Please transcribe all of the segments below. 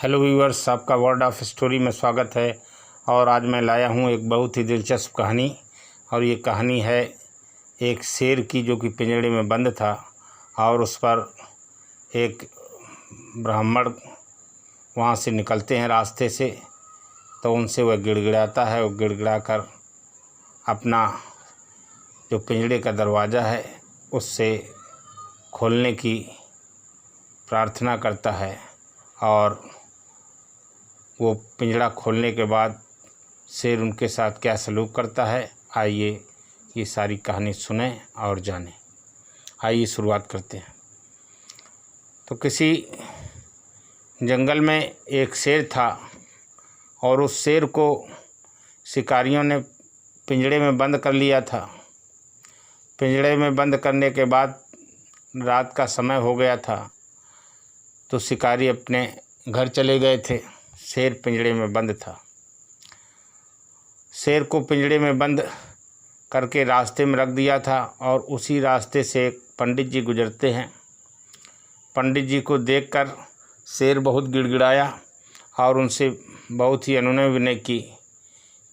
Hello viewers, आपका word of story में स्वागत है। और आज मैं लाया हूँ एक बहुत ही दिलचस्प कहानी। और ये कहानी है एक शेर की जो कि पिंजड़े में बंद था और उस पर एक ब्राह्मण वहाँ से निकलते हैं रास्ते से, तो उनसे वह गिड़गिड़ाता है। वो गिड़गिड़ा कर अपना जो पिंजड़े का दरवाज़ा है उससे खोलने की प्रार्थना करता है। और वो पिंजड़ा खोलने के बाद शेर उनके साथ क्या सलूक करता है, आइए ये सारी कहानी सुने और जानें। आइए शुरुआत करते हैं। तो किसी जंगल में एक शेर था और उस शेर को शिकारियों ने पिंजड़े में बंद कर लिया था। पिंजड़े में बंद करने के बाद रात का समय हो गया था, तो शिकारी अपने घर चले गए थे। शेर पिंजड़े में बंद था। शेर को पिंजड़े में बंद करके रास्ते में रख दिया था और उसी रास्ते से एक पंडित जी गुजरते हैं। पंडित जी को देखकर शेर बहुत गिड़गिड़ाया और उनसे बहुत ही अनुनय विनय की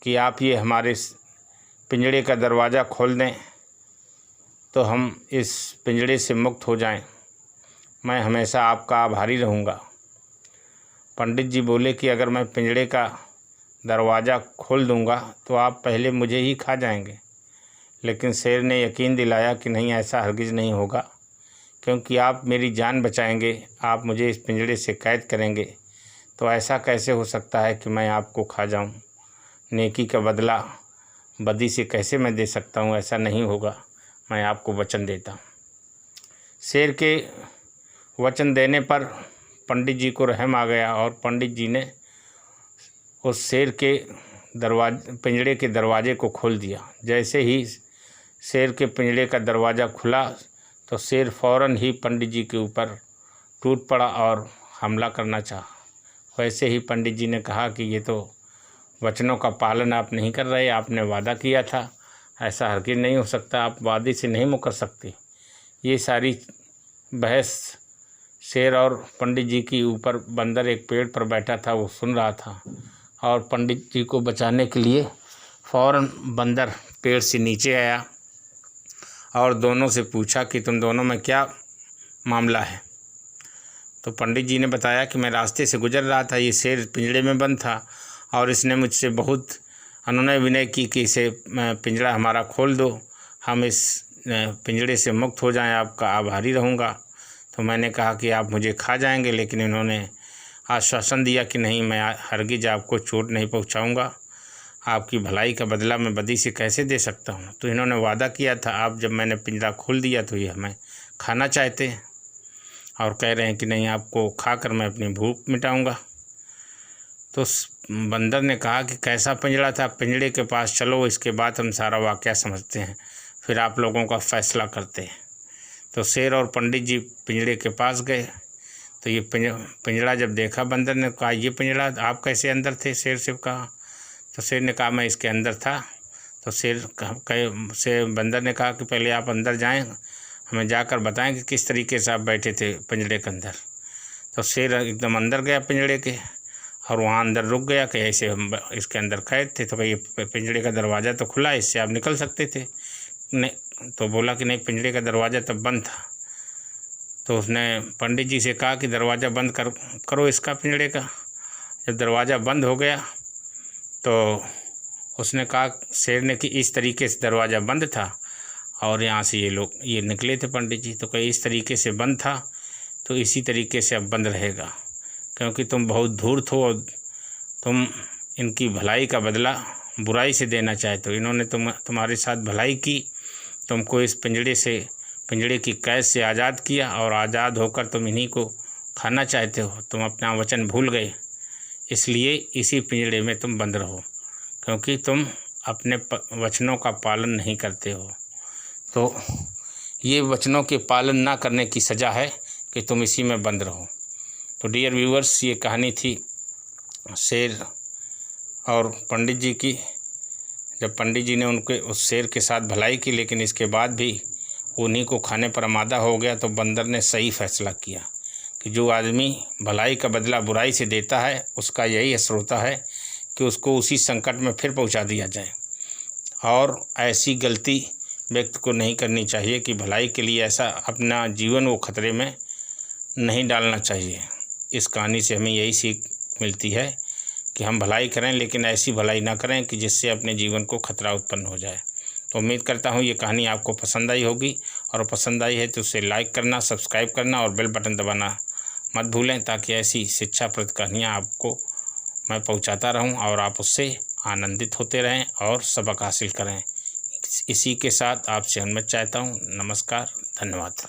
कि आप ये हमारे पिंजड़े का दरवाज़ा खोल दें तो हम इस पिंजड़े से मुक्त हो जाएं। मैं हमेशा आपका आभारी रहूँगा। पंडित जी बोले कि अगर मैं पिंजड़े का दरवाज़ा खोल दूंगा तो आप पहले मुझे ही खा जाएंगे। लेकिन शेर ने यकीन दिलाया कि नहीं, ऐसा हरगिज़ नहीं होगा, क्योंकि आप मेरी जान बचाएंगे, आप मुझे इस पिंजड़े से कैद करेंगे, तो ऐसा कैसे हो सकता है कि मैं आपको खा जाऊं। नेकी का बदला बदी से कैसे मैं दे सकता हूं, ऐसा नहीं होगा, मैं आपको वचन देता हूं। शेर के वचन देने पर पंडित जी को रहम आ गया और पंडित जी ने उस शेर के पिंजड़े के दरवाजे को खोल दिया। जैसे ही शेर के पिंजड़े का दरवाज़ा खुला तो शेर फ़ौरन ही पंडित जी के ऊपर टूट पड़ा और हमला करना चाहा। वैसे ही पंडित जी ने कहा कि ये तो वचनों का पालन आप नहीं कर रहे, आपने वादा किया था, ऐसा हरगिज़ नहीं हो सकता, आप वादे से नहीं मुकर सकते। ये सारी बहस शेर और पंडित जी की ऊपर बंदर एक पेड़ पर बैठा था, वो सुन रहा था। और पंडित जी को बचाने के लिए फ़ौरन बंदर पेड़ से नीचे आया और दोनों से पूछा कि तुम दोनों में क्या मामला है। तो पंडित जी ने बताया कि मैं रास्ते से गुजर रहा था, ये शेर पिंजड़े में बंद था और इसने मुझसे बहुत अनुनय विनय की कि इसे पिंजड़ा हमारा खोल दो, हम इस पिंजड़े से मुक्त हो जाएं, आपका आभारी रहूँगा। तो मैंने कहा कि आप मुझे खा जाएंगे, लेकिन इन्होंने आश्वासन दिया कि नहीं, मैं हरगिज़ आपको चोट नहीं पहुंचाऊंगा, आपकी भलाई का बदला मैं बदी से कैसे दे सकता हूं। तो इन्होंने वादा किया था, आप जब मैंने पिंजरा खोल दिया तो ये हमें खाना चाहते हैं और कह रहे हैं कि नहीं, आपको खाकर मैं अपनी भूख मिटाऊंगा। तो बंदर ने कहा कि कैसा पिंजरा था, पिंजरे के पास चलो, इसके बाद हम सारा वाक़या समझते हैं, फिर आप लोगों का फ़ैसला करते हैं। तो शेर और पंडित जी पिंजरे के पास गए। तो ये पिंजरा जब देखा, बंदर ने कहा ये पिंजरा आप कैसे अंदर थे, शेर से कहा। तो शेर ने कहा मैं इसके अंदर था। तो बंदर ने कहा कि पहले आप अंदर जाएं, हमें जाकर बताएं कि किस तरीके से आप बैठे थे पिंजरे के अंदर। तो शेर एकदम अंदर गया पिंजरे के और वहाँ अंदर रुक गया कि ऐसे हम इसके अंदर कैद थे। तो भाई ये पिंजरे का दरवाज़ा तो खुला, इससे आप निकल सकते थे। नहीं, तो बोला कि नहीं, पिंजरे का दरवाज़ा तब बंद था। तो उसने पंडित जी से कहा कि दरवाज़ा बंद करो इसका, पिंजरे का। जब दरवाज़ा बंद हो गया तो उसने कहा, शेर ने, कि इस तरीके से दरवाज़ा बंद था और यहाँ से ये निकले थे पंडित जी। तो कहीं इस तरीके से बंद था तो इसी तरीके से अब बंद रहेगा, क्योंकि तुम बहुत धूर्त हो और तुम इनकी भलाई का बदला बुराई से देना चाहते हो। इन्होंने तुम्हारे साथ भलाई की, तुमको इस पिंजड़े की कैद से आज़ाद किया और आज़ाद होकर तुम इन्हीं को खाना चाहते हो। तुम अपना वचन भूल गए, इसलिए इसी पिंजड़े में तुम बंद रहो, क्योंकि तुम अपने वचनों का पालन नहीं करते हो। तो ये वचनों के पालन ना करने की सज़ा है कि तुम इसी में बंद रहो। तो डियर व्यूअर्स, ये कहानी थी शेर और पंडित जी की। जब पंडित जी ने उनके उस शेर के साथ भलाई की, लेकिन इसके बाद भी उन्हीं को खाने पर आमादा हो गया, तो बंदर ने सही फैसला किया। कि जो आदमी भलाई का बदला बुराई से देता है उसका यही असर होता है कि उसको उसी संकट में फिर पहुंचा दिया जाए। और ऐसी गलती व्यक्ति को नहीं करनी चाहिए कि भलाई के लिए ऐसा अपना जीवन वो खतरे में नहीं डालना चाहिए। इस कहानी से हमें यही सीख मिलती है कि हम भलाई करें, लेकिन ऐसी भलाई ना करें कि जिससे अपने जीवन को खतरा उत्पन्न हो जाए। तो उम्मीद करता हूँ ये कहानी आपको पसंद आई होगी, और पसंद आई है तो उसे लाइक करना, सब्सक्राइब करना और बेल बटन दबाना मत भूलें, ताकि ऐसी शिक्षाप्रद कहानियाँ आपको मैं पहुँचाता रहूँ और आप उससे आनंदित होते रहें और सबक हासिल करें। इसी के साथ आपसे अनुमति चाहता हूँ। नमस्कार, धन्यवाद।